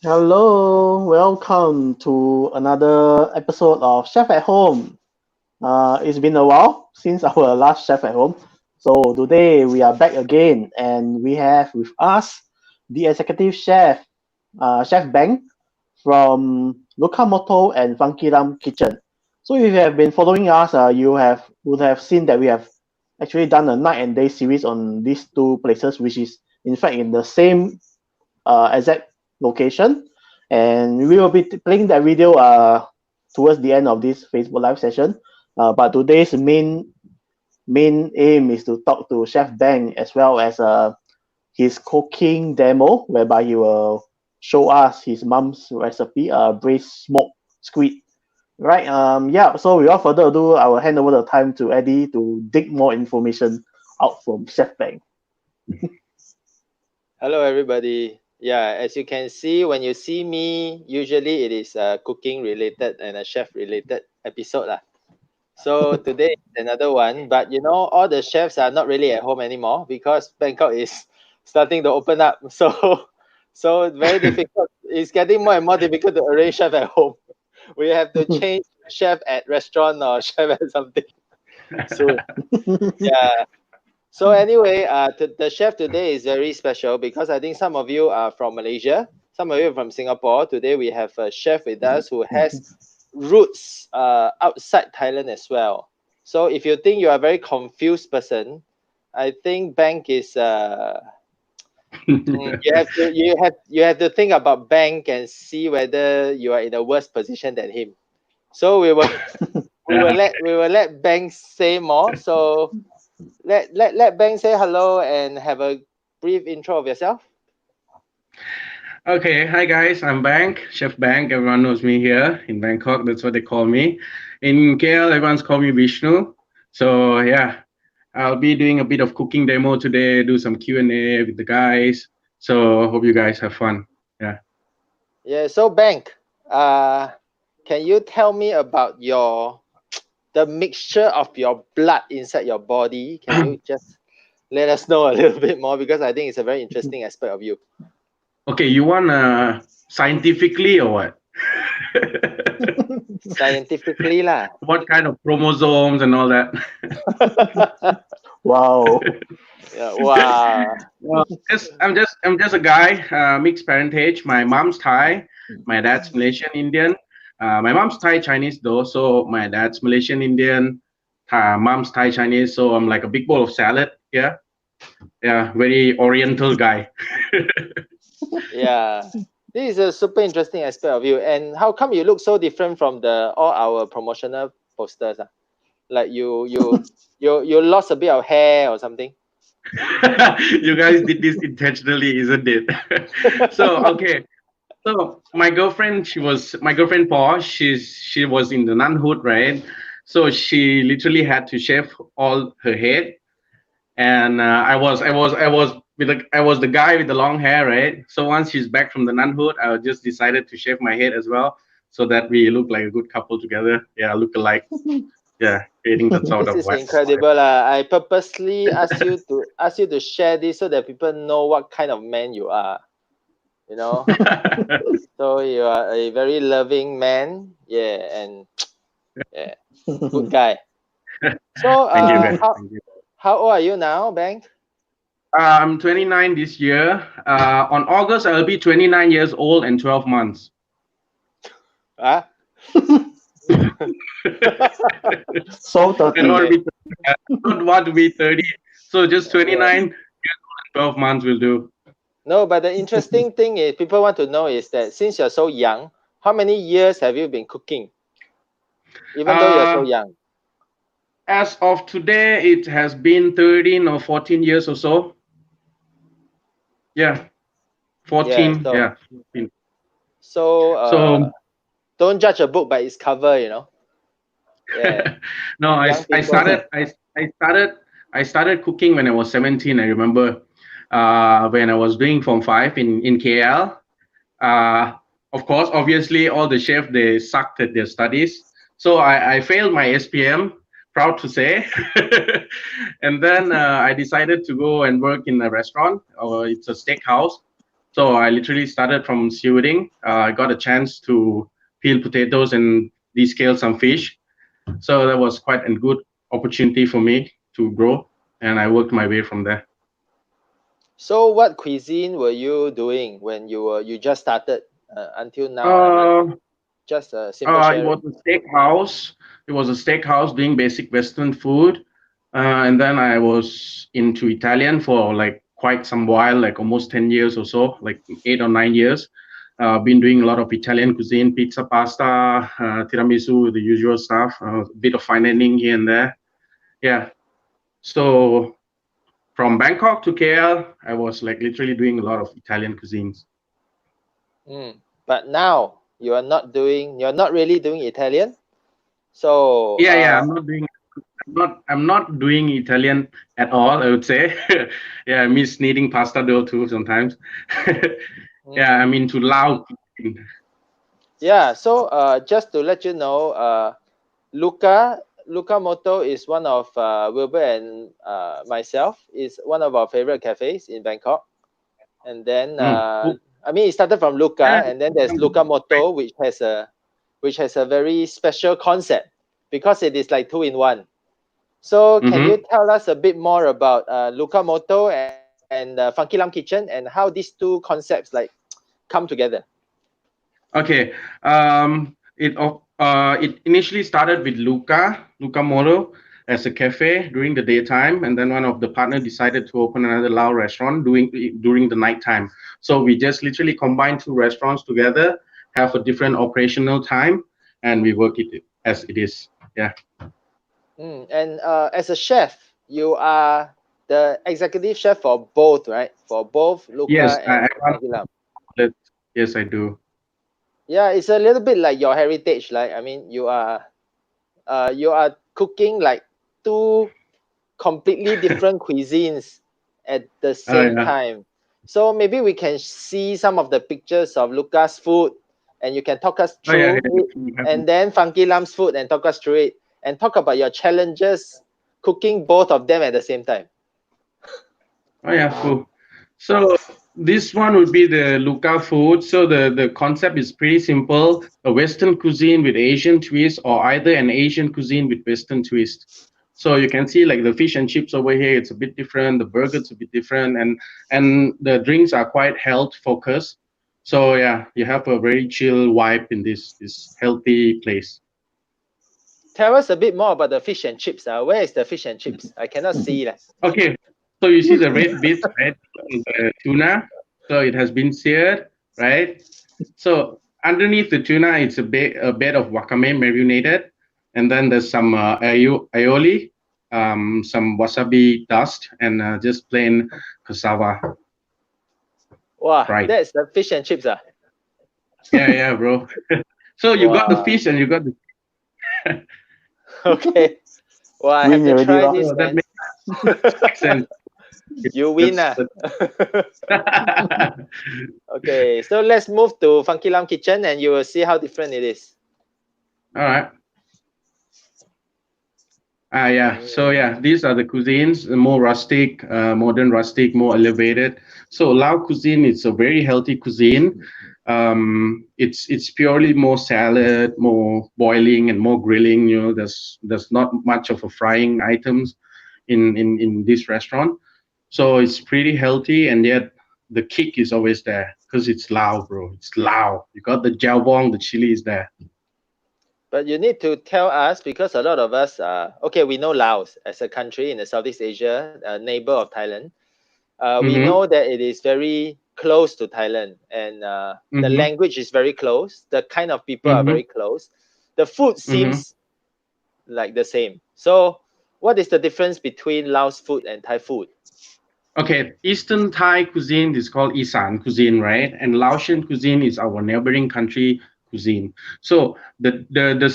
Hello, welcome to another episode of Chef at Home. It's been a while since our last Chef at Home. So today we are back again and we have with us the executive chef, Chef Bang from Luka Moto and Funky Lam Kitchen. So if you have been following us, you have would have seen that we have actually done a night and day series on these two places, which is in fact in the same exact location, and we will be playing that video towards the end of this Facebook Live session. But today's main aim is to talk to Chef Bang as well as his cooking demo, whereby he will show us his mom's recipe, braised smoked squid. Right. Yeah. So without further ado, I will hand over the time to Eddie to dig more information out from Chef Bang. Hello, everybody. Yeah, as you can see, when you see me, usually it is a cooking related and a chef related episode. Lah. So today is another one, but all the chefs are not really at home anymore because Bangkok is starting to open up. So it's very difficult. It's getting more and more difficult to arrange chef at home. We have to change chef at restaurant or chef at something soon. Yeah. So anyway, the chef today is very special because I think some of you are from Malaysia, some of you are from Singapore. Today we have a chef with us who has roots outside Thailand as well. So if you think you are a very confused person, I think Bank is you have to think about Bank and see whether you are in a worse position than him. So we will let Bank say more. So let Bang say hello and have a brief intro of yourself. Okay, hi guys, I'm Bank, Chef Bank. Everyone knows me here in Bangkok. That's what they call me. In KL, everyone's call me Vishnu. So yeah, I'll be doing a bit of cooking demo today. Do some Q&A with the guys. So hope you guys have fun. Yeah. Yeah. So Bank, can you tell me about the mixture of your blood inside your body? Can you just let us know a little bit more because I think it's a very interesting aspect of you. Okay, you want scientifically or what? Scientifically lah. What kind of chromosomes and all that? Wow. Yeah, wow. Well, I'm just a guy, mixed parentage. My mom's Thai, my dad's Malaysian Indian. My mom's Thai Chinese though, so my dad's Malaysian Indian. Mom's Thai Chinese, so I'm like a big bowl of salad. Yeah, yeah, very Oriental guy. Yeah. This is a super interesting aspect of you. And how come you look so different from the all our promotional posters? Like you lost a bit of hair or something. You guys did this intentionally, isn't it? So okay. So my girlfriend Paul. She was in the nunhood, right? So she literally had to shave all her head, and I was the guy with the long hair, right? So once she's back from the nunhood, I just decided to shave my head as well, so that we look like a good couple together. Yeah, look alike. Yeah, creating that sort This of is vibe. incredible. I purposely ask you to share this so that people know what kind of man you are. You know, so you are a very loving man. Yeah, and yeah, good guy. So Thank you, guys. how Thank you. how old are you now, Bank? I'm 29 this year. On August, I'll be 29 years old and 12 months. Ah, So I don't 30. want to be, I don't want to be 30. So just yeah. 29 years old and 12 months will do. No, but the interesting thing is people want to know is that since you're so young, how many years have you been cooking? Even though you're so Uh, young. as of today, it has been 13 or 14 years or so. Yeah, Yeah. 14. So Yeah. 14. so So don't judge a book by its cover. Yeah. no, Young I people. started I started cooking when I was 17. I remember when I was doing Form 5 in KL. Uh, of course, obviously, all the chefs they sucked at their studies, so I failed my SPM. Proud to say, and then I decided to go and work in a restaurant, or it's a steakhouse. So I literally started from stewarding. I got a chance to peel potatoes and descale some fish. So that was quite a good opportunity for me to grow, and I worked my way from there. So what cuisine were you doing when you just started until now? I mean, Uh, just a simple it was sharing. a steakhouse. It was a steakhouse doing basic Western food, and then I was into Italian for like quite some while, like almost 10 years or so, like 8 or 9 years. Been doing a lot of Italian cuisine, pizza, pasta, tiramisu, the usual stuff. A bit of fine dining here and there. Yeah. So from Bangkok to KL, I was like literally doing a lot of Italian cuisines. But now you're not really doing Italian. So Yeah. I'm not doing Italian at all, I would say. Yeah, I miss kneading pasta dough too sometimes. Yeah, mm, I'm into Lao cooking. yeah. So just to let you know, Luka Moto is one of Wilbur and myself is one of our favorite cafes in Bangkok. And then Cool. I mean, it started from Luka, Yeah. and then there's Luka Moto, which has a very special concept because it is like two in one. So can you Mm-hmm. tell us a bit more about Luka Moto and Funky Lam Kitchen and how these two concepts like come together? Okay. It initially started with Luca Moto as a cafe during the daytime, and then one of the partner decided to open another Lao restaurant during the nighttime. So we just literally combined two restaurants together, have a different operational time, and we work it as it is. Yeah. And as a chef, you are the executive chef for both, right? For both Yes, Luka I and run Funky Lam. that. Yes, I do. Yeah, it's a little bit like your heritage. Like I mean, you are cooking like two completely different cuisines at the same Yeah. time. So maybe we can see some of the pictures of Luca's food and you can talk us Oh yeah. through it, and then Funky Lam's food and talk us through it and talk about your challenges cooking both of them at the same time. Oh yeah, cool. So this one would be the Luca food. So the concept is pretty simple: a Western cuisine with Asian twist, or either an Asian cuisine with Western twist. So you can see like the fish and chips over here, it's a bit different. The burgers a bit different, and the drinks are quite health focused. So yeah, you have a very chill vibe in this healthy place. Tell us a bit more about the fish and chips. Where is the fish and chips? I cannot see that. Okay, so you see the red bits, right? The tuna. So it has been seared, right? So underneath the tuna, it's a bed of wakame marinated, and then there's some aioli, some wasabi dust, and just plain cassava Wow, fried. that's the fish and chips. Yeah, bro. So you got the Wow. fish and you got the. Okay. Well, I have Win to already, try lor. this, So that man. makes sense. You win. That's, that's Okay, so let's move to Funky Lam Kitchen and you will see how different it is. all right. Yeah. So yeah, these are the cuisines, the more rustic, modern rustic, more elevated. So Lao cuisine, it's a very healthy cuisine. It's purely more salad, more boiling, and more grilling. You know, there's not much of a frying items in this restaurant. So it's pretty healthy, and yet the kick is always there because it's Lao, bro. It's Lao. You got the jawbong, the chili is there. But you need to tell us because a lot of us, okay, we know Laos as a country in the Southeast Asia, a neighbor of Thailand. We Mm-hmm. know that it is very close to Thailand and the Mm-hmm. language is very close. The kind of people are Mm-hmm. very close. The food Mm-hmm. seems like the same. So, what is the difference between Laos food and Thai food? Okay, Eastern Thai cuisine is called Isan cuisine, right? And Laotian cuisine is our neighboring country cuisine. So the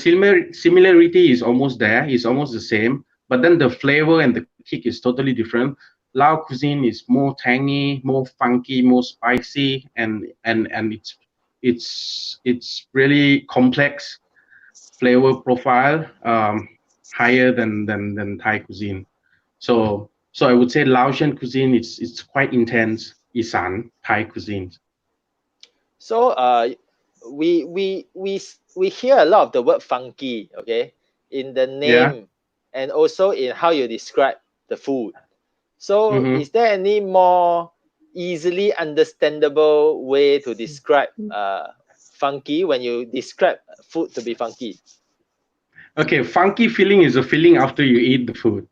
similarity is almost there, is almost the same, but then the flavor and the kick is totally different. Lao cuisine is more tangy, more funky, more spicy, and it's really complex flavor profile, higher than Thai cuisine. So I would say Laotian cuisine it's quite intense. Isan Thai cuisine. So we hear a lot of the word funky, okay, in the Yeah. name and also in how you describe the food. So Mm-hmm. is there any more easily understandable way to describe funky when you describe food to be funky? Okay, funky feeling is a feeling after you eat the food.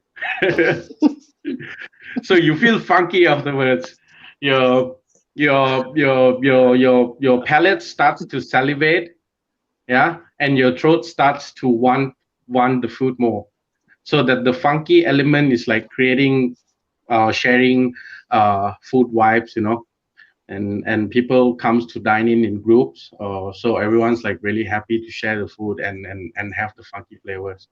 So you feel funky afterwards. Your your palate starts to salivate, yeah, and your throat starts to want the food more. So that the funky element is like creating, sharing, food vibes, and people comes to dine in groups. So everyone's like really happy to share the food and have the funky flavors.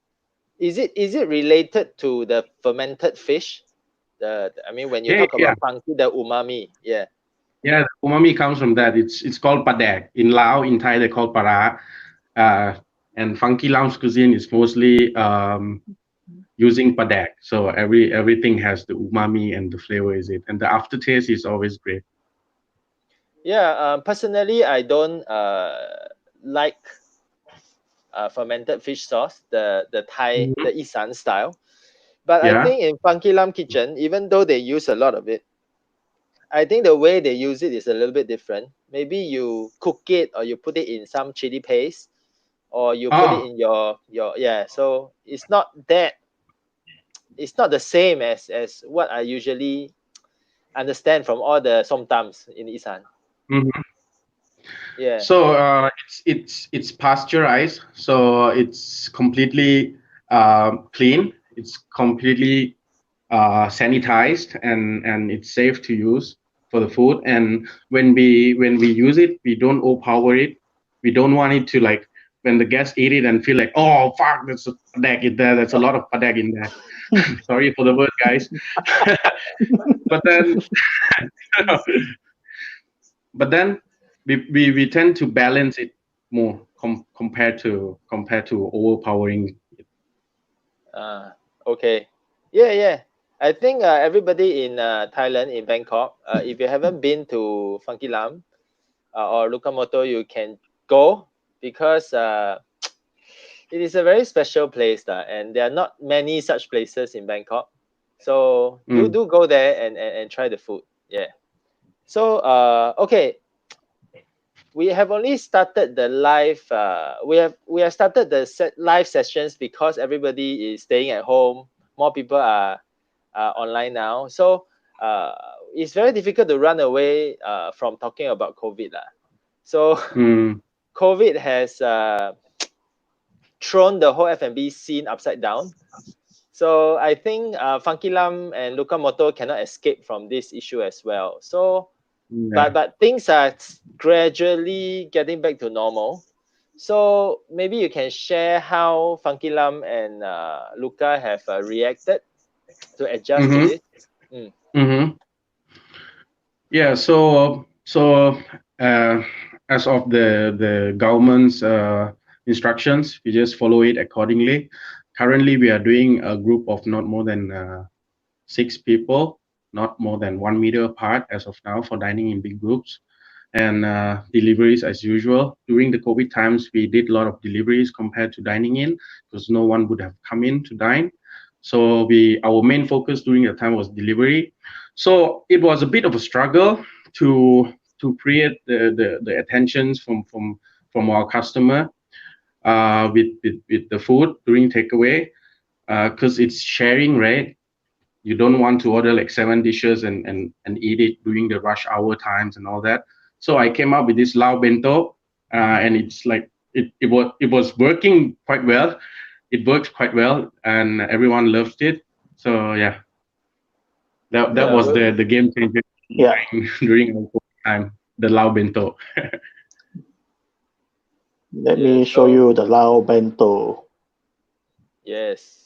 Is it related to the fermented fish? I mean, when you Yeah, talk yeah. about funky, the umami, yeah. Yeah, the umami comes from that. It's called padek. In Lao, in Thai, they call para. Uh, and funky lounge cuisine is mostly using padek. So everything has the umami and the flavor is it, and the aftertaste is always great. Yeah, personally, I don't like fermented fish sauce, the Thai, Mhm. the Isan style. But I Yeah. think in Funky Lam Kitchen, even though they use a lot of it, I think the way they use it is a little bit different. Maybe you cook it or you put it in some chili paste or you put it Oh, in your yeah. So it's not the same as what I usually understand from all the somtams in Isan. mhm. Yeah. So it's pasteurized, so it's completely clean. It's completely sanitized, and it's safe to use for the food. And when we use it, we don't overpower it. We don't want it to, like, when the guests eat it and feel like, oh fuck, there's a padak in there. There's a lot of padak in there. Sorry for the word, guys. But then, but then we tend to balance it more, compared to overpowering. Okay. Yeah, yeah. I think everybody in Thailand, in Bangkok, if you haven't been to Funky Lam or Luka Moto, you can go because it is a very special place, and there are not many such places in Bangkok. So Mm. do go there and try the food. Yeah. So okay, we have only started the live. We have started the live sessions because everybody is staying at home. More people are online now, so uh, it's very difficult to run away from talking about COVID lah. So Mm. COVID has thrown the whole F&B scene upside down. So I think Funky Lam and Luka Moto cannot escape from this issue as well. So Yeah. but things are gradually getting back to normal. So maybe you can share how Funky Lam and Luka have reacted to adjust to Mm-hmm. this. Mm. Mm-hmm. Yeah, so as of the government's instructions, we just follow it accordingly. Currently, we are doing a group of not more than 6 people, not more than 1 meter apart as of now, for dining in big groups, and deliveries as usual. During the COVID times, we did a lot of deliveries compared to dining in, because no one would have come in to dine. So our main focus during the time was delivery. So it was a bit of a struggle to create the attentions from our customer, with the food during takeaway, because it's sharing, right? You don't want to order like 7 dishes and eat it during the rush hour times and all that. So I came up with this lao bento, and it's like it was working quite well. It worked quite well, and everyone loved it. So yeah, that Yeah, was the game changer Yeah, during our COVID time. The lao bento. let yeah. me show So you the Lao Bento. yes.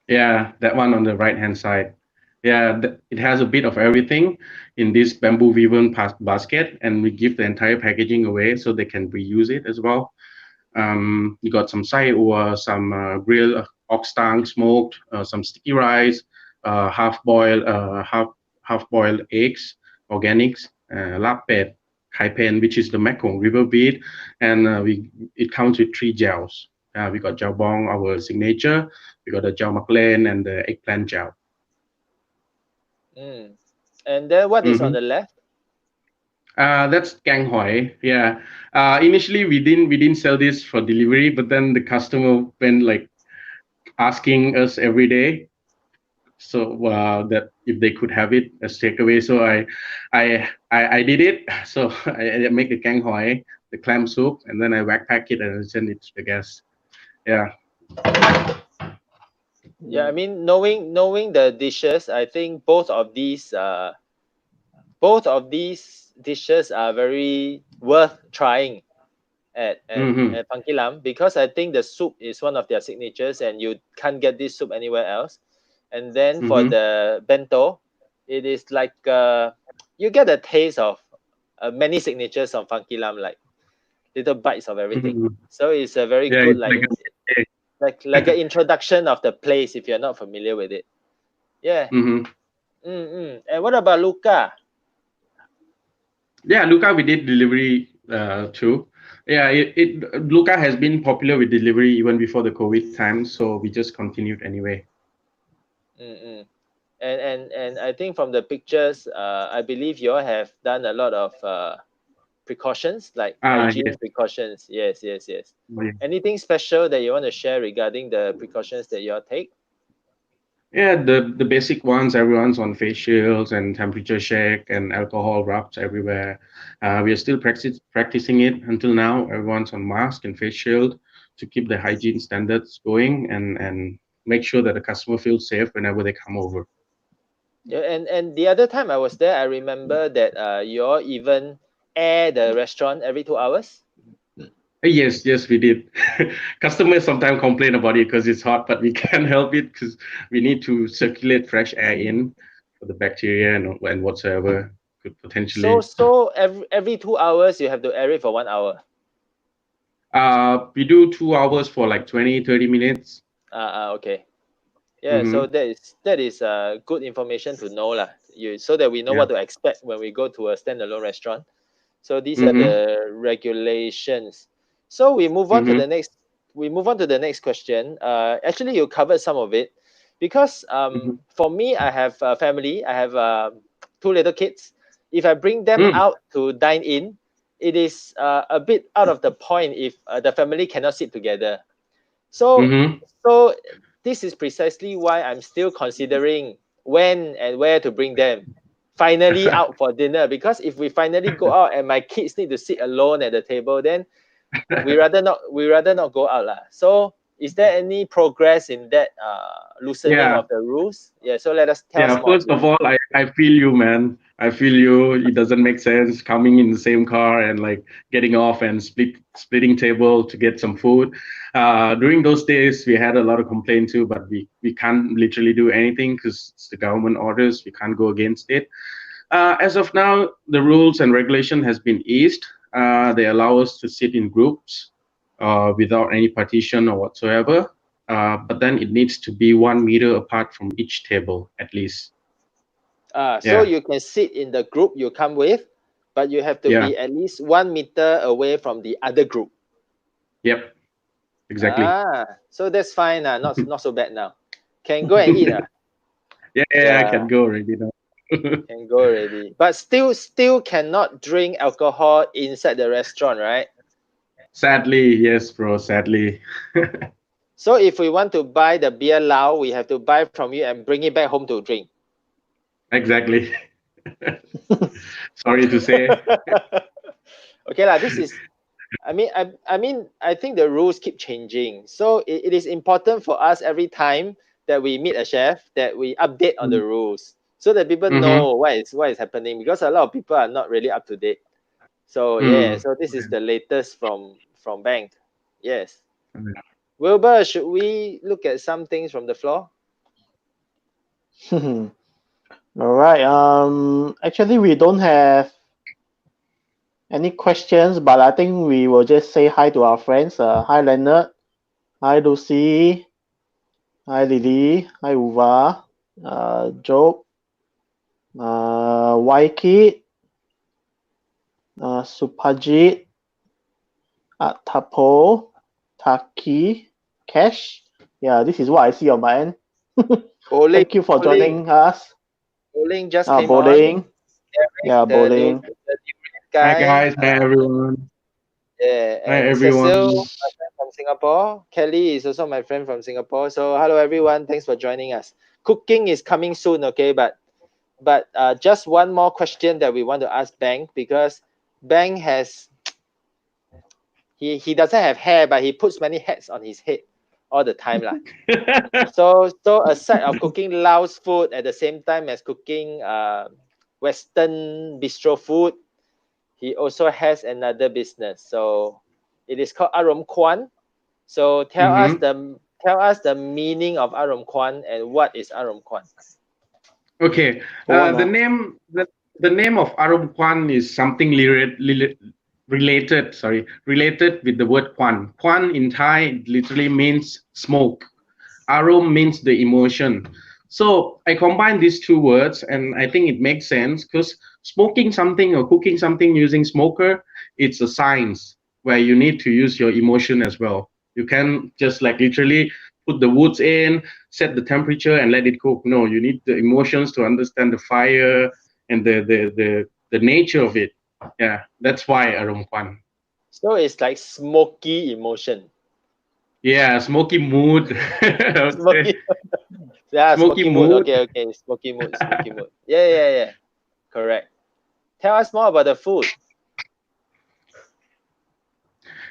Yeah, that one on the right hand side. Yeah, it has a bit of everything in this bamboo woven basket, and we give the entire packaging away so they can reuse it as well. You got some sai or some grilled ox tongue smoked, some sticky rice, half boiled eggs, organics, lapet, kaipen, which is the Mekong river beet, and it comes with 3 gels. We got gel bong, our signature. We got the gel maclean and the eggplant gel. Mm. And then what is on Mm-hmm. the left? That's Kang Hoi. Yeah. Initially we didn't sell this for delivery, but then the customer went like asking us every day, so that if they could have it as takeaway. So I did it. So I make the Kang Hoi, the clam soup, and then I backpack it and send it to the guests. Yeah. Yeah, I mean, knowing the dishes, I think both of these dishes are very worth trying Mm-hmm. at Pangkilam, because I think the soup is one of their signatures and you can't get this soup anywhere else. And then for Mm-hmm. the bento, it is like you get a taste of many signatures of Pangkilam, like little bites of everything. Mm-hmm. So it's a very Yeah, good it's like a like an introduction of the place if you're not familiar with it. Yeah. mm-hmm. And what about Luka? Yeah, Luka, we did delivery too. Yeah, Luka has been popular with delivery even before the COVID time, so we just continued anyway. Mm-mm. And I think from the pictures, I believe you all have done a lot of precautions, like hygiene Yes. precautions. Yes. Oh, yeah. Anything special that you want to share regarding the precautions that you all take? Yeah, the basic ones. Everyone's on face shields and temperature check and alcohol rubs everywhere. We are still practicing it until now. Everyone's on mask and face shield to keep the hygiene standards going and make sure that the customer feels safe whenever they come over. Yeah, and the other time I was there, I remember that you all even air the restaurant every 2 hours. Yes, we did. Customers sometimes complain about it because it's hot, but we can't help it because we need to circulate fresh air in for the bacteria and whatsoever could So potentially. every 2 hours you have to air it for 1 hour. We do 2 hours for like 20, 30 minutes. Okay. Yeah, so Mm-hmm. that is good information to know lah. So that we know Yeah. what to expect when we go to a standalone restaurant. So these are Mm-hmm. the regulations. So we move on to Mm-hmm. the next. We move on to the next question. Actually, you covered some of it, because Mm-hmm. for me, I have a family. I have two little kids. If I bring them Mm. out to dine in, it is a bit out of the point if the family cannot sit together. So Mm-hmm. so this is precisely why I'm still considering when and where to bring them finally out for dinner, because if we finally go out and my kids need to sit alone at the table, then we rather not go out lah. So is there any progress in that loosening Yeah. of the rules? Yeah, so let us tell us Yeah, more, first please. of all, I feel you, man. I feel you. It doesn't make sense coming in the same car and like getting off and splitting table to get some food. During those days, we had a lot of complaint too, but we can't literally do anything because it's the government orders. We can't go against it. As of now, the rules and regulation has been eased. They allow us to sit in groups without any partition or whatsoever. But then it needs to be 1 meter apart from each table at least. So Yeah, you can sit in the group you come with, but you have to yeah, be at least 1 meter away from the other group. yep, exactly. So that's fine. Not so bad now. Can go and eat. Yeah, I Yeah, can go already now. can go already. But still cannot drink alcohol inside the restaurant, right? Sadly, yes, bro. Sadly, So if we want to buy the beer lao, we have to buy from you and bring it back home to drink. exactly. Sorry to say. Okay lah. This is. I think the rules keep changing. So it is important for us every time that we meet a chef that we update on the rules so that people Mm-hmm. know what is happening, because a lot of people are not really up to date. So yeah, Mm. so this is the latest from bank. Yes. Wilbur, should we look at some things from the floor? All right. Actually, we don't have any questions, but I think we will just say hi to our friends. Hi, Leonard. Hi, Lucy. Hi, Lily. Hi, Uva. Job. Waikid. Supajit, Tapo, Taki, Cash. Yeah, this is what I see on my end. Bowling, Thank you for bowling, joining us. bowling just came on. Bowling. Yeah, The new bowling. the new Hi guy. guys, hi everyone, Yeah, hi and Cecil, everyone. my friend from Singapore. Kelly is also my friend from Singapore. So hello everyone, thanks for joining us. Cooking is coming soon, okay? But just one more question that we want to ask Bang, because Bang has he doesn't have hair, but he puts many hats on his head all the time lah. So aside of cooking Laos food at the same time as cooking Western bistro food, he also has another business. So it is called Aromkwan. So Mm-hmm. tell us the meaning of Aromkwan and what is Aromkwan. Okay, Go on. the name of Aromkwan is something related. Sorry, related with the word kwan. Kwan in Thai literally means smoke. Arom means the emotion. So I combine these two words, and I think it makes sense because smoking something or cooking something using smoker, it's a science where you need to use your emotion as well. You can just like literally put the woods in, set the temperature, and let it cook. No, you need the emotions to understand the fire and the nature of it. Yeah, that's why Aromkwan. So it's like smoky emotion. Yeah, smoky mood. I would say Smoky, yeah, smoky smoky mood. mood. Okay, smoky mood, smoky mood. Yeah. Correct. Tell us more about the food.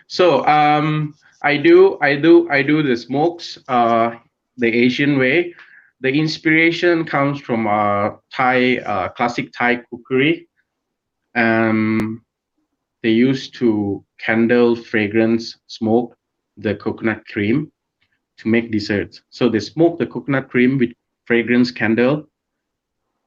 So I do the smokes the Asian way. The inspiration comes from Thai classic Thai cookery. Um, they used to candle fragrance smoke the coconut cream to make desserts. So they smoke the coconut cream with fragrance candle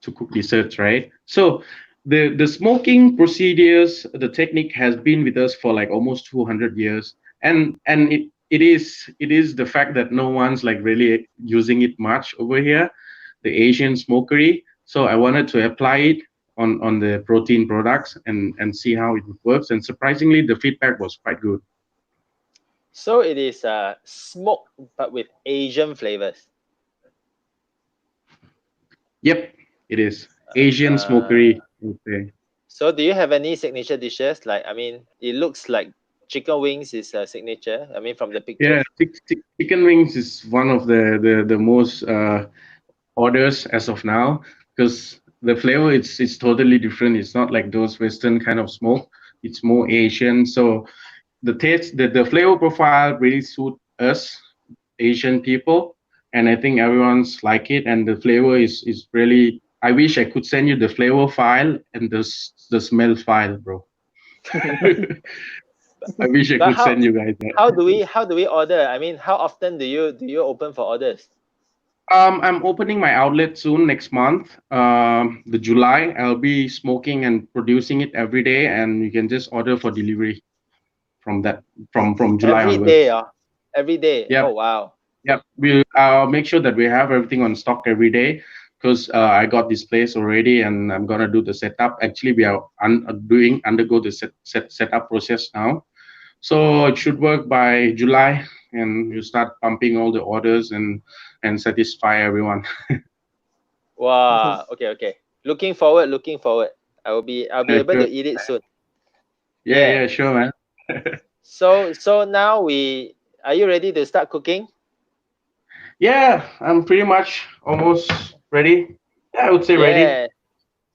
to cook desserts, right? So the smoking procedures, the technique has been with us for like almost 200 years, and it is the fact that no one's like really using it much over here, the Asian smokery. So I wanted to apply it on the protein products and see how it works. And surprisingly, the feedback was quite good. So it is smoke but with Asian flavors. Yep, it is Asian Uh, smokery. Okay. so do you have any signature dishes? Like, I mean, it looks like chicken wings is a signature. I mean, from the Yeah, pictures. chicken wings is one of the most orders as of now because the flavor it's totally different. It's not like those Western kind of smoke. It's more Asian. So the taste, the flavor profile really suit us Asian people, and I think everyone's like it. And the flavor is really. I wish I could send you the flavor file and the smell file, bro. I wish I But could send you guys that. how do we order? I mean, how often do you open for orders? I'm opening my outlet soon next month. The July, I'll be smoking and producing it every day, and you can just order for delivery from that from July Every day, onwards. every day. Oh Yep, wow. yep. I'll make sure that we have everything on stock every day because I got this place already, and I'm gonna do the setup. Actually, we are undergo the setup process now, so it should work by July, and you start pumping all the orders and satisfy everyone. Wow. Okay. Looking forward. Looking forward. I'll be able to Sure. eat it soon. Yeah, Yeah. yeah, sure, man. So now are you ready to start cooking? Yeah, I'm pretty much almost ready. Yeah, I would say ready. Yeah.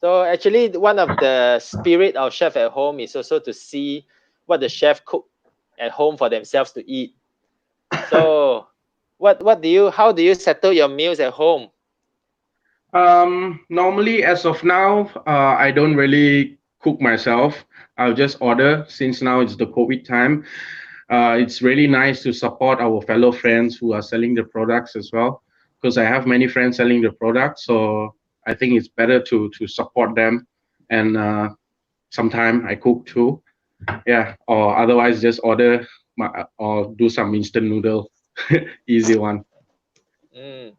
So actually, one of the spirit of chef at home is also to see what the chef cook at home for themselves to eat. So, what do you how do you settle your meals at home? Normally, as of now, I don't really cook myself. I'll just order since now it's the COVID time. It's really nice to support our fellow friends who are selling the products as well, because I have many friends selling the products. So I think it's better to support them, and sometime I cook too. Yeah, or otherwise just order or do some instant noodle, easy one. Mm.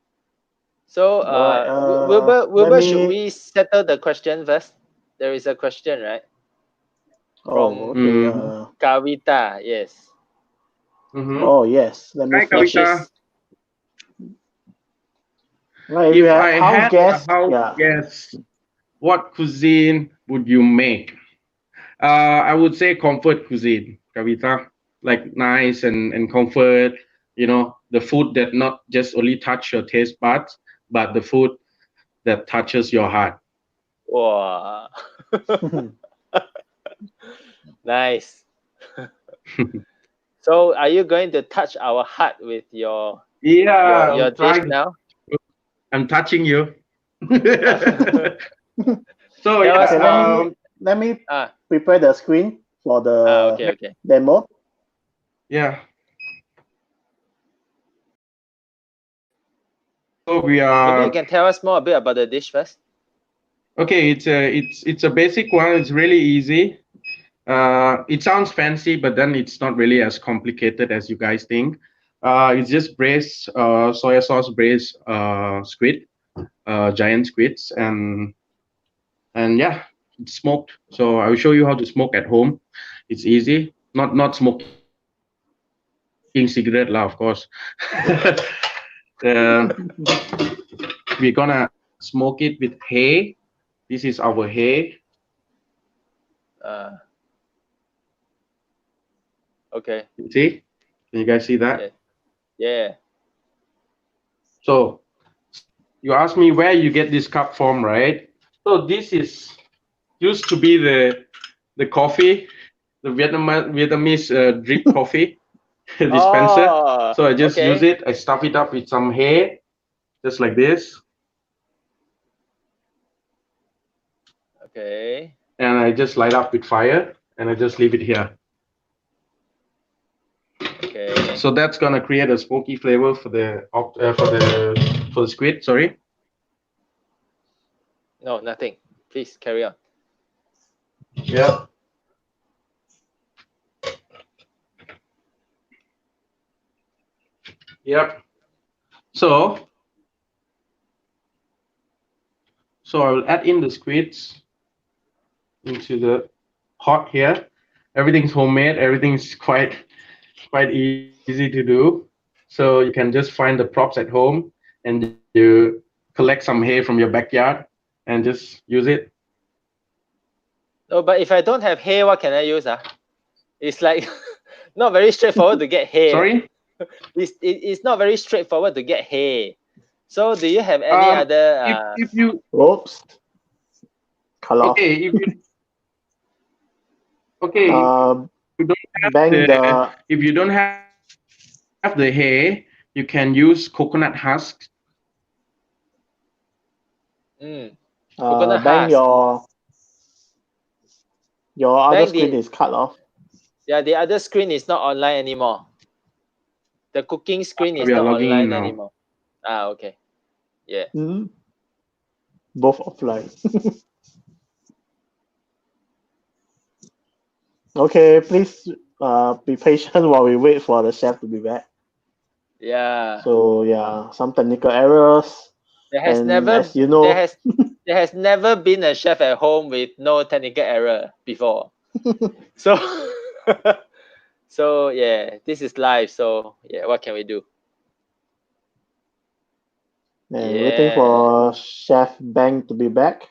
So, All right. Let Wilbur, should me. we settle the question first? There is a question, right? Oh, okay. Mm. Kavita. Yes. Mm-hmm. Oh, yes. Let me Hi, So think. Kavita. she's Right, if you If have I house had a guests, house yeah. guest, what cuisine would you make? I would say comfort cuisine, Kavita. Like nice and comfort. The food that not just only touch your taste buds, but the food that touches your heart. wow. Nice. So are you going to touch our heart with your Yeah, I'm dish trying. now? I'm touching you. So Tell yeah, us Okay, let more. me let me Ah, prepare the screen for the okay, okay. demo. yeah. So we Maybe you are can tell us more a bit about the dish first. okay. It's a basic one. It's really easy. It sounds fancy, but then it's not really as complicated as you guys think. It's just braised soya sauce braised squid, giant squids, and yeah, it's smoked. So I will show you how to smoke at home. It's easy. Not smoking cigarette lah, of course. uh, we're gonna smoke it with hay. This is our hay. Uh, okay. You see? Can you guys see Yeah. that? Yeah. So you asked me where you get this cup from, right? So this is used to be the coffee, the Vietnamese drip coffee dispenser. Oh, So I just use okay. it. I stuff it up with some hay, just like this, Okay. and I just light up with fire, and I just leave it here. Okay. So that's gonna create a smoky flavor for the squid. Sorry. No, nothing. Please carry on. Yeah. Yep. So I will add in the squids into the pot here. Everything's homemade. Everything's quite easy to do. So you can just find the props at home and you collect some hay from your backyard and just use it. No, but if I don't have hay, what can I use? It's like not very straightforward to get hay. Sorry. It's not very straightforward to get hay. So do you have any other If you Oops, cut off. okay if you okay if you don't have Bang the the if you don't have the hay, you can use coconut husks. coconut bang husk? your other Bang screen the is cut off. the other screen is not online anymore. The cooking screen is We are not logging in online now. anymore. Okay. Yeah. Mhm. Both offline. Okay, please be patient while we wait for the chef to be back. Yeah. So yeah, some technical errors, There has and never as you there know, has there has never been a chef at home with no technical error before. So so yeah, this is live. So yeah, what can we do? and waiting Yeah. for Chef Bang to be back.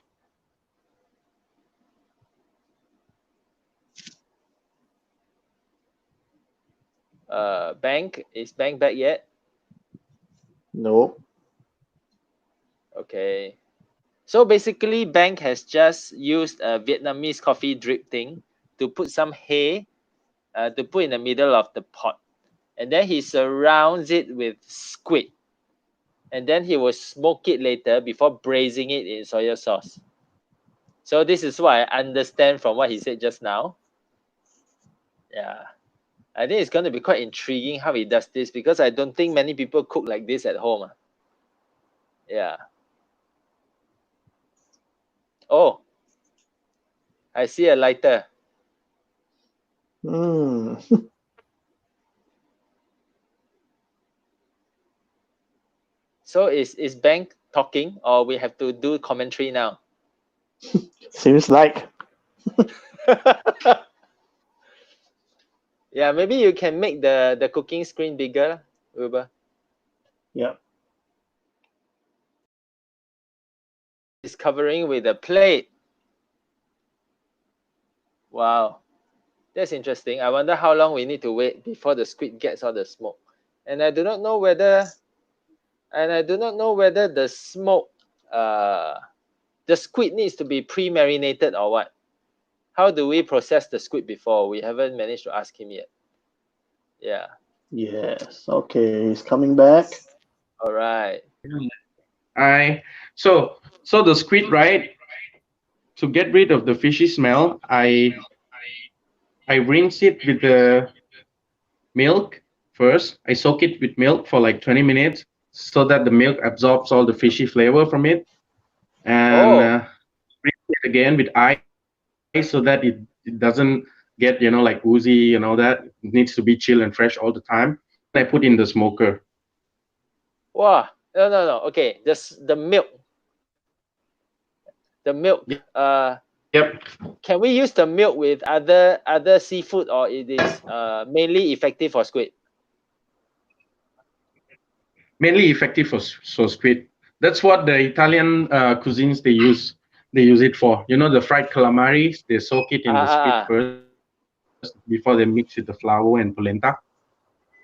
Bank is Bank back yet? Nope. Okay. So basically, Bank has just used a Vietnamese coffee drip thing to put some hay to put in the middle of the pot, and then he surrounds it with squid, and then he will smoke it later before braising it in soya sauce. So this is what I understand from what he said just now. Yeah. I think it's going to be quite intriguing how he does this because I don't think many people cook like this at home. Yeah. Oh, I see a lighter. Hmm. So is Bank talking or we have to do commentary now? Seems like. Yeah, maybe you can make the cooking screen bigger, Wilbur. Yeah. It's covering with a plate. Wow, that's interesting. I wonder how long we need to wait before the squid gets all the smoke. And I do not know whether the smoke, the squid needs to be pre-marinated or what. How do we process the squid before? We haven't managed to ask him yet. Yeah. Yes. Okay, he's coming back. All right. So the squid, right? To get rid of the fishy smell, I rinse it with the milk first. I soak it with milk for like 20 minutes so that the milk absorbs all the fishy flavor from it, and Oh, rinse it again with ice so that it doesn't get like oozy and all that. It needs to be chill and fresh all the time. Then I put in the smoker. wow. No. Okay, the milk. The milk. Yep. Can we use the milk with other seafood, or it is mainly effective for squid? Mainly effective for squid. That's what the Italian cuisines they use it for. You know, the fried calamaris, they soak it in the squid Ah. first before they mix with the flour and polenta.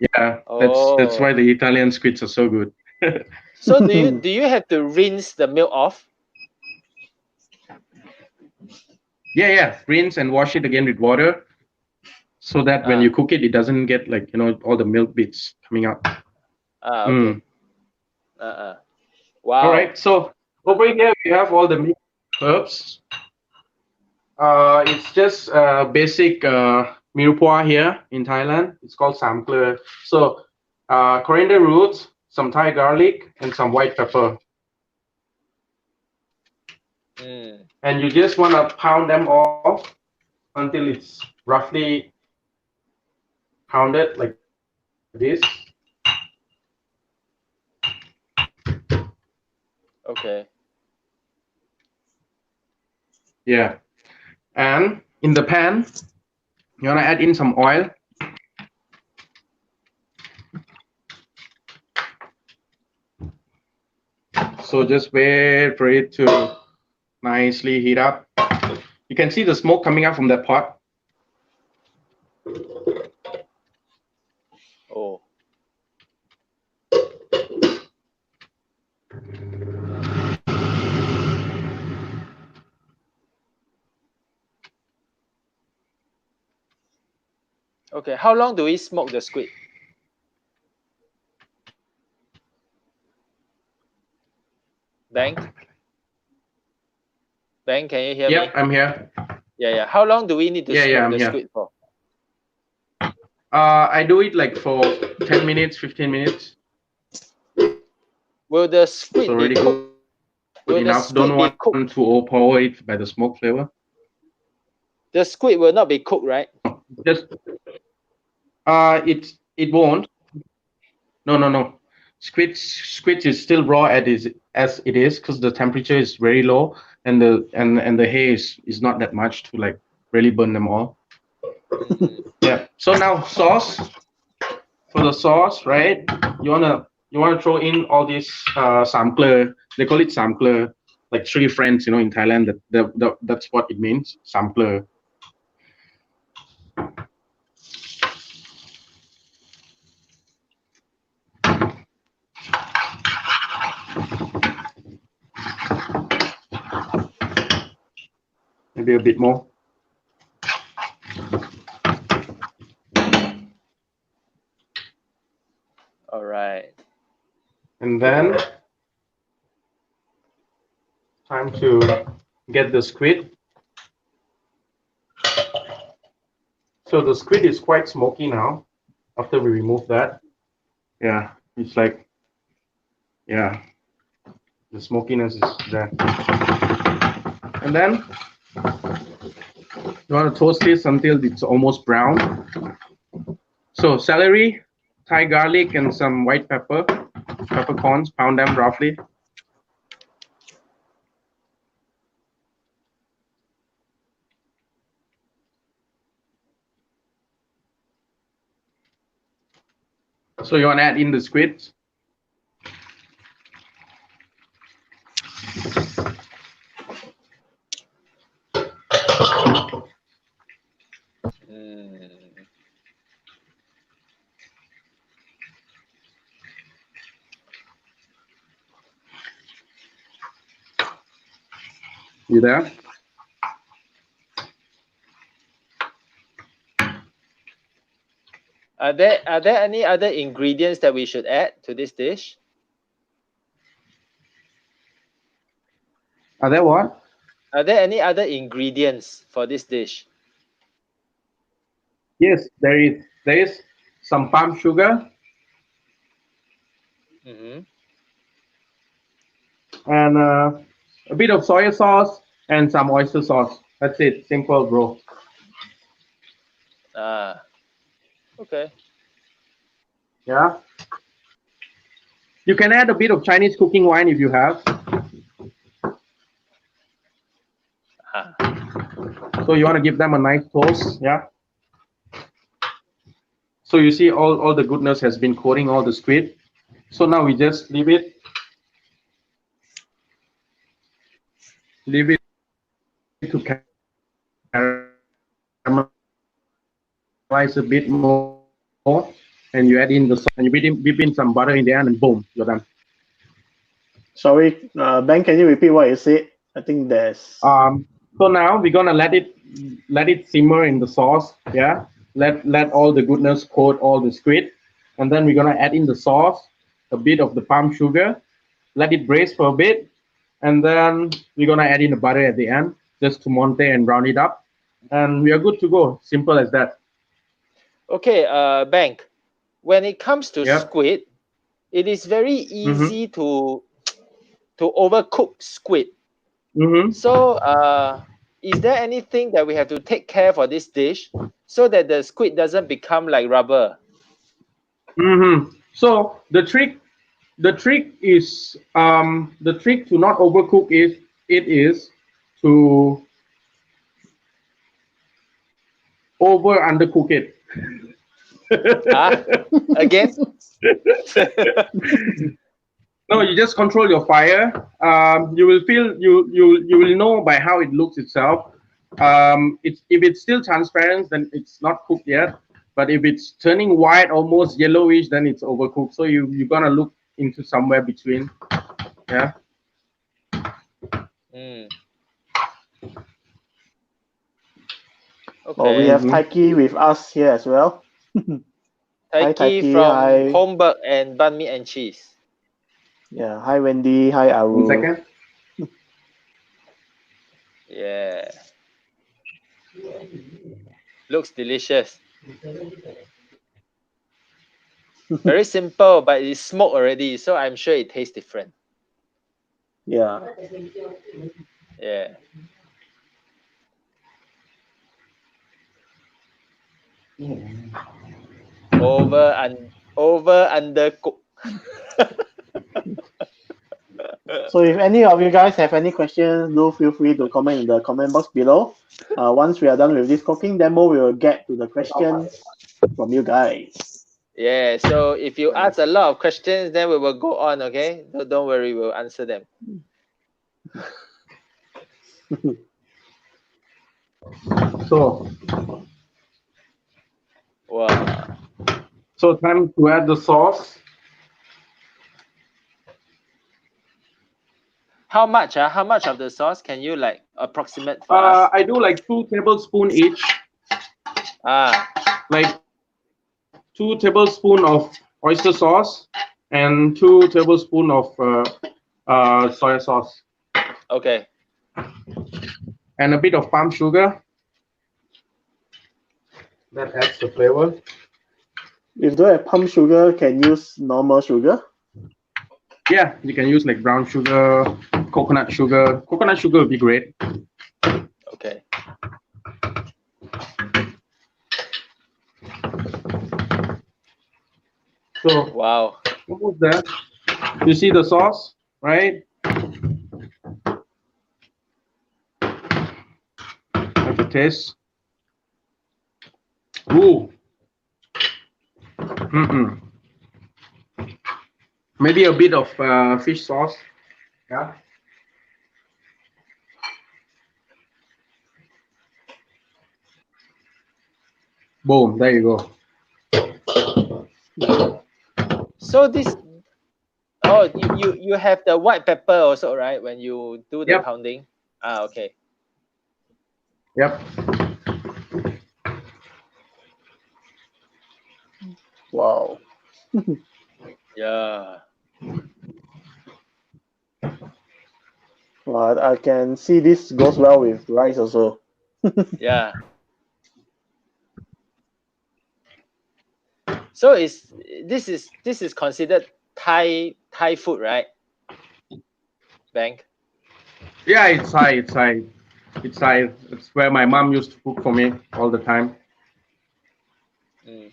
Yeah, that's why the Oh. Italian squids are so good. So do you have to rinse the milk off? Yeah, rinse and wash it again with water so that when you Ah. cook it, it doesn't get like all the milk bits coming out. Okay. Mm. All Wow. right, so over here we have all the mixed herbs. It's just basic mirepoix here in Thailand. It's called sample. So coriander roots, some Thai garlic, and some white pepper. Mm. And you just want to pound them off until it's roughly pounded like this. Okay. Yeah. And in the pan, you want to add in some oil. So just wait for it to nicely heat up. You can see the smoke coming out from that pot. Oh. Okay. How long do we smoke the squid? Bang? Bang, can you hear Yep, me? I'm here. Yeah. How long do we need to Yeah, smoke I'm the here. squid for? I do it like for 10 minutes, 15 minutes. Will the It's squid be already good cooked? Will the enough. Don't squid be want cooked? to overpower it by the smoke flavor. The squid will not be cooked, right? Just it won't. No. Squid is still raw as it is because the temperature is very low and the haze is not that much to like really burn them all. Mm. Yeah. So now sauce. For the sauce, right? You wanna throw in all these sampler. They call it sampler, like three friends, in Thailand. That's what it means, sampler. Maybe a bit more. All right. And then time to get the squid. So the squid is quite smoky now after we remove that. Yeah, it's like, yeah, the smokiness is there. And then you want to toast this until it's almost brown. So celery, Thai garlic, and some white peppercorns. Pound them roughly. So you want to add in the squid. Mm. You there? Are there any other ingredients that we should add to this dish? Are there what? Are there any other ingredients for this dish? Yes, there is. There is some palm sugar Mm-hmm. and a bit of soy sauce and some oyster sauce. That's it. Simple, bro. Ah, okay. Yeah. You can add a bit of Chinese cooking wine if you have. Ah. So you want to give them a nice toast. Yeah. So you see all the goodness has been coating all the squid. So now we just leave it to caramelize a bit more, and you add in the sauce, and you whip in some butter in there, and boom, you're done. Sorry, Ben, can you repeat what you said? I think there's. So now we're gonna let it simmer in the sauce. Yeah, let all the goodness coat all the squid, and then we're gonna add in the sauce, a bit of the palm sugar, let it braise for a bit, and then we're gonna add in the butter at the end just to monte and round it up, and we are good to go. Simple as that. Okay, Bank. When it comes to Yeah. squid, it is very easy to overcook squid. So, is there anything that we have to take care for this dish so that the squid doesn't become like rubber? So the trick is the trick to not overcook is to over undercook it. Ah, again? No, you just control your fire. You will feel you will know by how it looks itself. It's if it's still transparent, then it's not cooked yet. But if it's turning white, almost yellowish, then it's overcooked. So you're gonna look into somewhere between. Yeah. Mm. Oh, we Okay. have Taiki with us here as well. Hi, Taiki Taiki. from Hi. Homburg and banh mi and cheese. Yeah. Hi, Wendy. Hi, 1 Aru. second. Yeah. Looks delicious. Very simple, but it's smoked already, so I'm sure it tastes different. Yeah. Yeah. Over undercooked. So if any of you guys have any questions, do feel free to comment in the comment box below. Once we are done with this cooking demo, we will get to the questions from you guys. Yeah, so if you ask a lot of questions, then we will go on, okay? Don't worry, we'll answer them. So Wow. so time to add the sauce. How much? How much of the sauce can you like approximate for us? I do like 2 tablespoons each. Like 2 tablespoons of oyster sauce and 2 tablespoons of soy sauce. Okay. And a bit of palm sugar. That adds the flavor. If don't have palm sugar, can use normal sugar. Yeah, you can use like brown sugar, coconut sugar. Coconut sugar would be great. Okay. So wow, almost there. You see the sauce, right? Have a taste. Ooh. Maybe a bit of fish sauce. Yeah. Boom. There you go. So this, oh, you have the white pepper also, right? When you do the Yep. pounding. Ah, okay. Yep. Wow. Yeah. Well, I can see this goes well with rice also. Yeah. So this is considered Thai food, right? Bank. Yeah, it's Thai. It's Thai. It's Thai. It's where my mom used to cook for me all the time. Mm.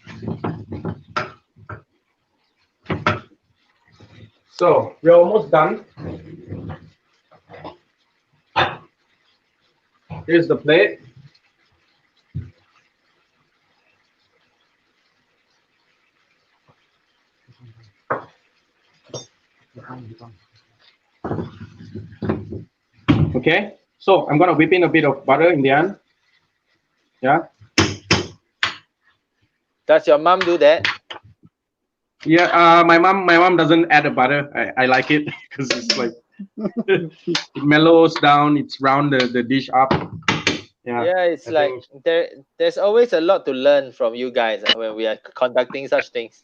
So we're almost done. Here's the plate. Okay. So I'm gonna whip in a bit of butter in the end. Yeah. Does your mom do that? Yeah. My mom doesn't add the butter. I like it because it's like it mellows down. It's round the dish up. Yeah. Yeah, it's I like think. there's always a lot to learn from you guys when we are conducting such things.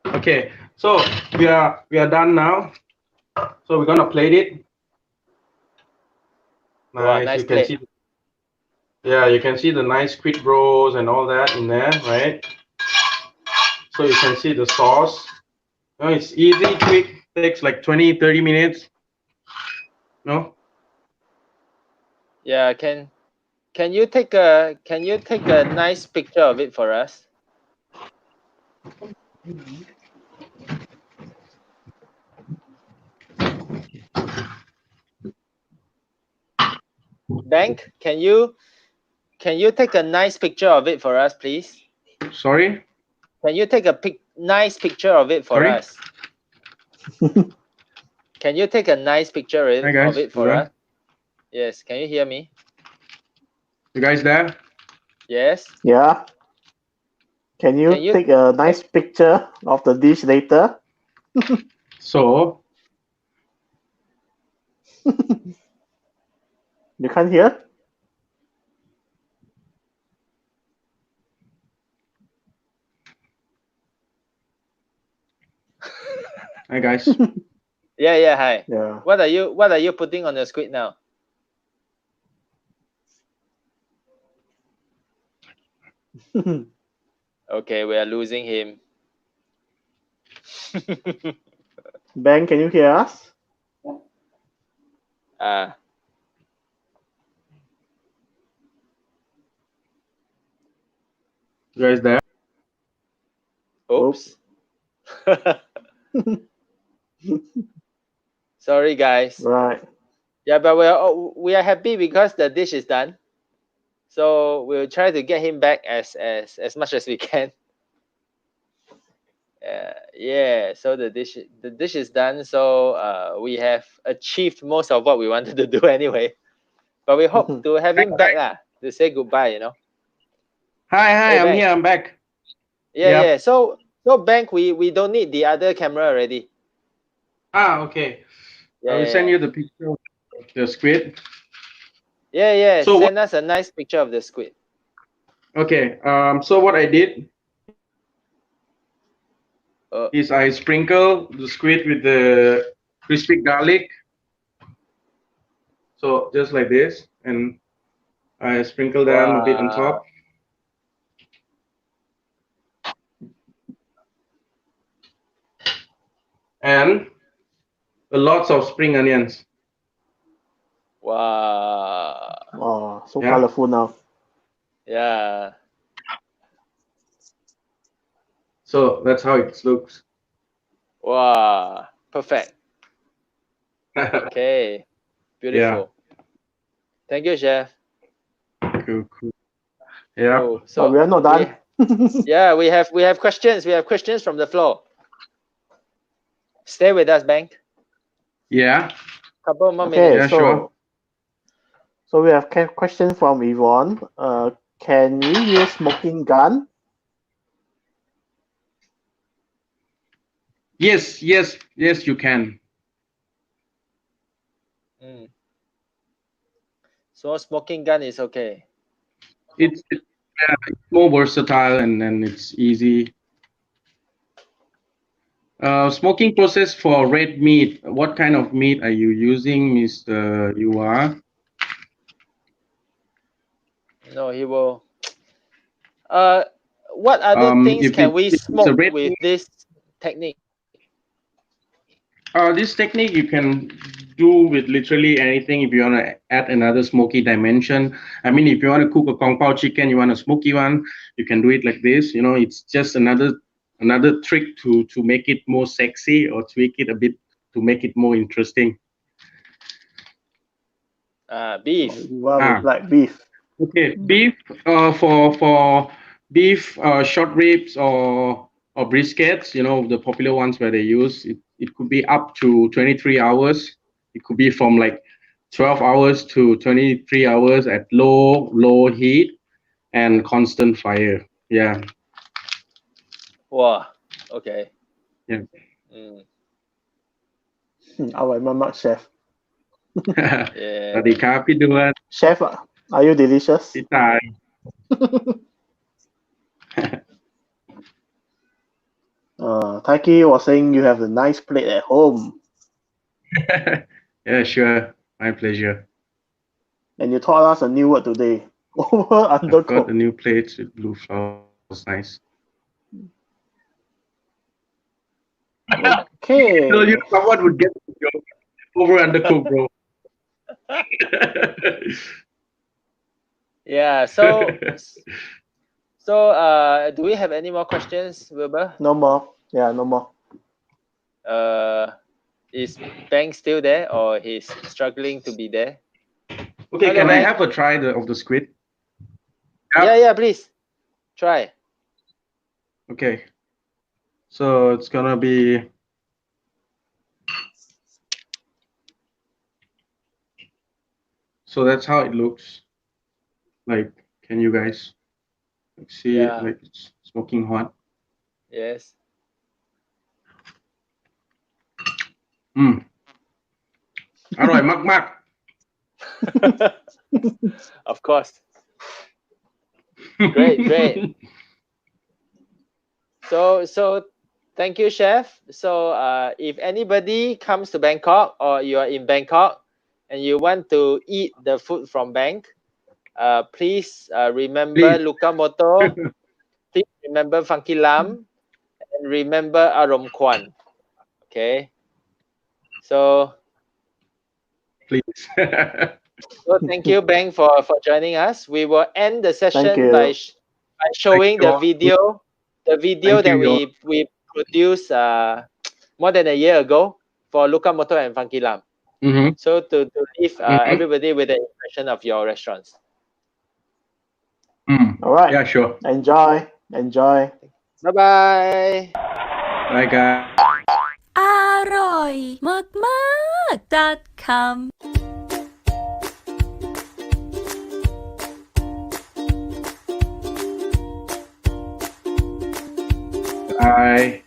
Okay. So we are done now. So we're gonna plate it. Wow, Nice. nice You can plate. see. Yeah, you can see the nice squid rolls and all that in there, right? So you can see the sauce. No, it's easy, quick. Takes like 20, 30 minutes. No? Yeah, can you take a nice picture of it for us? Bank, can you take a nice picture of it for us, please? Sorry? Can you take a nice picture of it for Sorry? us? Can you take a nice picture Hi of guys. it for us? Yes, can you hear me? You guys there? Yes. Yeah. Can you Can you take a nice picture of the dish later? So, You can't hear? hi guys. Yeah, hi. Yeah. What are you putting on the squid now? Okay, we are losing him. Ben, can you hear us? Ah, You guys there? oops. Sorry, guys. Right. Yeah, but we are happy because the dish is done. So we'll try to get him back as much as we can. Yeah, so the dish is done. So we have achieved most of what we wanted to do anyway. But we hope to have him back to say goodbye. Hi, Hey, I'm Bank. here. I'm back. Yeah. Yep. So Bank, we don't need the other camera already. Okay. I will send Yeah. you the picture of the squid. Yeah. So what? Send us a nice picture of the squid. Okay. So what I did Uh, is I sprinkle the squid with the crispy garlic. So just like this, and I sprinkle them a bit on wow. top. And lots of spring onions. Wow. Oh, so Yeah. colorful now. Yeah. So that's how it looks. Wow. Perfect. Okay. Yeah. Beautiful. Thank you, chef. Cool. Yeah. Oh, But so we are not done. we have questions. We have questions from the floor. Stay with us, Bang. Yeah. Couple more Okay, minutes. Yeah, sure. So we have question from Yvonne. Can we use smoking gun? Yes, you can. Mm. So smoking gun is okay. It's more versatile and then it's easy. Smoking process for red meat. What kind of meat are you using, Mr. Yua? No, he will. What other things If can we it's a smoke red with meat, this technique? this technique you can do with literally anything. If you want to add another smoky dimension, I mean, if you want to cook a kung pao chicken, you want a smoky one, you can do it like this. You know, it's just another trick to make it more sexy or tweak it a bit to make it more interesting. Beef. Well, like beef. Okay, beef. For beef, short ribs or briskets. You know, the popular ones where they use it. It could be up to 23 hours. It could be from like 12 hours to 23 hours at low heat and constant fire. Yeah. Wow. Okay. Yeah. Mm. เอาไว้มากๆ chef. สวัสดีครับพี่ดวน Chef, are you delicious? พี่ตาย Taiki was saying you have a nice plate at home. Yeah, sure. My pleasure. And you taught us a new word today. Over I've got undercooked. a new plates with blue flowers. Nice. Okay. No, you know, someone would get the joke. Over undercooked, bro. Yeah. So do we have any more questions, Wilbur? No more. Yeah, no more. Is Bang still there, or he's struggling to be there? Okay, Hello, can I Bang. have a try of the squid? Yeah, please. Try. Okay. So it's gonna be so that's how it looks. Like, can you guys see Yeah. it? Like it's smoking hot. Yes. Alright, mak. Of course. Great. So thank you, chef. So if anybody comes to Bangkok or you are in Bangkok and you want to eat the food from Bang, please remember Please. Luka Moto, please remember Funky Lam, and remember Aromkwan. Okay. So Please. so thank you, Bang, for joining us. We will end the Thank session you. by showing you the all. video Thank that you, we produced more than a year ago for Luka Moto and Funky Lam. Mhm. So to leave everybody with an impression of your restaurants. All right. Yeah, sure. Enjoy. Bye-bye. Bye, guys. อร่อยมากๆ .com Bye.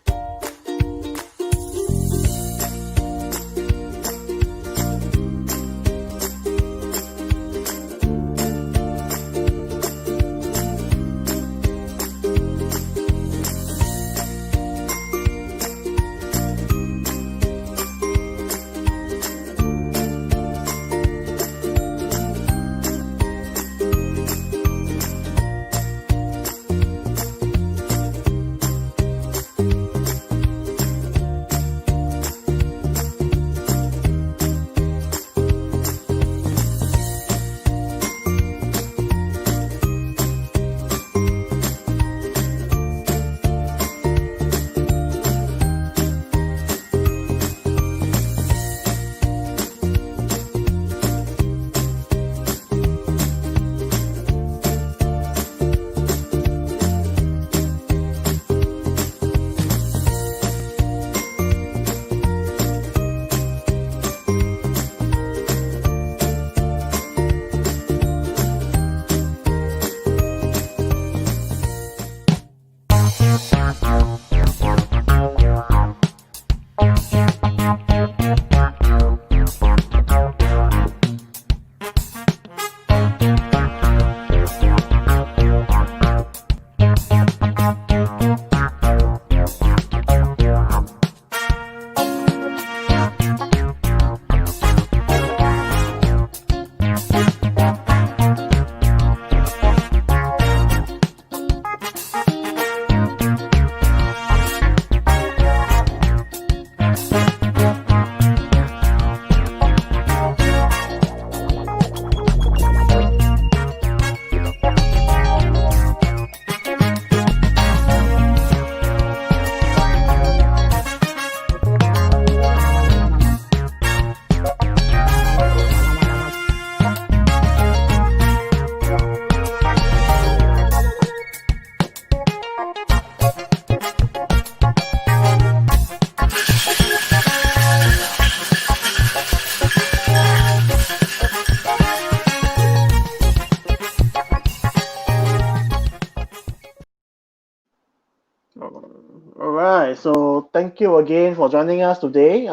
All right. So thank you again for joining us today.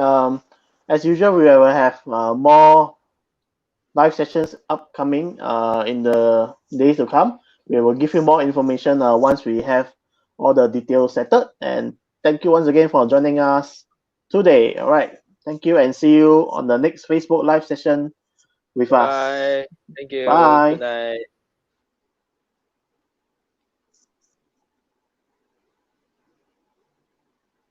As usual, we will have more live sessions upcoming in the days to come. We will give you more information once we have all the details settled. And thank you once again for joining us today. All right. Thank you and see you on the next Facebook live session with us. Bye. Thank you. Good Bye. night.